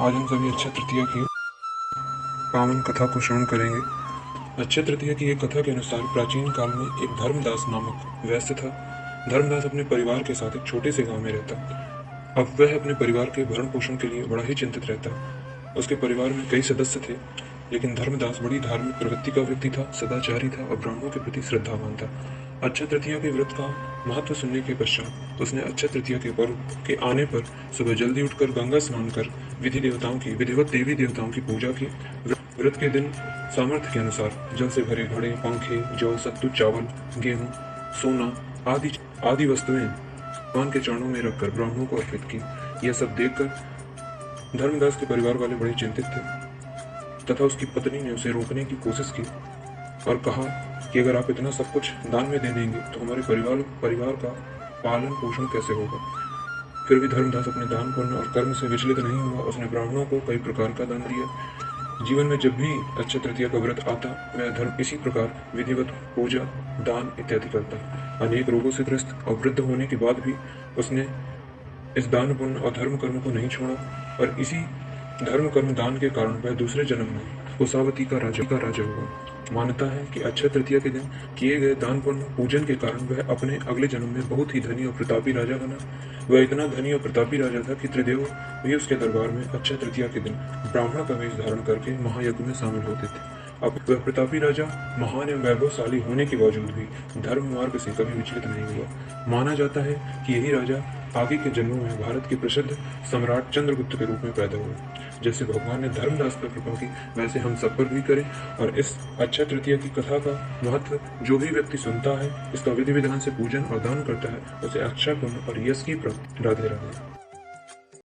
आज हम सभी अक्षय तृतीया की पावन कथा को श्रवण करेंगे। अक्षय तृतीया की एक कथा के अनुसार प्राचीन काल में एक धर्मदास नामक वैश्य था। धर्मदास अपने परिवार के साथ एक छोटे से गांव में रहता। अब वह अपने परिवार के भरण पोषण के लिए बड़ा ही चिंतित रहता। उसके परिवार में कई सदस्य थे, लेकिन धर्मदास बड़ी धार्मिक प्रवृत्ति का व्यक्ति था, सदाचारी था और ब्राह्मणों के प्रति श्रद्धावान था। अक्षय तृतीया के व्रत का महत्व सुनने के पश्चात उसने अक्षय तृतीया के पर्व के आने पर सुबह जल्दी उठकर गंगा स्नान कर विधिवत देवी देवताओं की पूजा की। व्रत के दिन सामर्थ्य के अनुसार जल से भरे घड़े, पंखे, जौ, सत्तू, चावल, गेहूं, सोना आदि वस्तुएं भगवान के चरणों में रखकर ब्राह्मणों को अर्पित की। यह सब देखकर धर्मदास के परिवार वाले बड़े चिंतित थे तथा उसकी पत्नी ने उसे रोकने की कोशिश की और कहा कि अगर आप इतना सब कुछ दान में दे देंगे तो हमारे परिवार का पालन पोषण कैसे होगा। फिर भी धर्मदास अपने दान पुण्य और कर्म से विचलित नहीं हुआ। उसने ब्राह्मणों को कई प्रकार का दान दिया। जीवन में जब भी अक्षय तृतीया का व्रत आता, वह धर्म इसी प्रकार विधिवत पूजा, दान इत्यादि करता। अनेक रोगों से ग्रस्त और वृद्ध होने के बाद भी उसने इस दान पुण्य और धर्म कर्म को नहीं छोड़ा और इसी धर्म कर्म दान के कारण वह दूसरे जन्म में उसावती का राजा हुआ। मान्यता है कि अक्षय तृतीया के दिन किए गए दान पुण्य पूजन के कारण वह अपने अगले जन्म में बहुत ही धनी और प्रतापी राजा बना। वह इतना धनी और प्रतापी राजा था कि त्रिदेव भी उसके दरबार में अक्षय तृतीया के दिन ब्राह्मण का वेश धारण करके महायज्ञ में शामिल होते थे। अब वह प्रतापी राजा महान एवं वैभवशाली होने के बावजूद भी धर्म मार्ग से कभी विचलित नहीं हुआ। माना जाता है कि यही राजा आगे के जन्मों में भारत के प्रसिद्ध सम्राट चंद्रगुप्त के रूप में पैदा हुआ। जैसे भगवान ने धर्मदास पर कृपा की, वैसे हम सब पर भी करें और इस अक्षय तृतीया की कथा का महत्व जो भी व्यक्ति सुनता है, इसका विधि विधान से पूजन और दान करता है, उसे अक्षय पुण्य और यश की प्राप्ति। राधे राधे।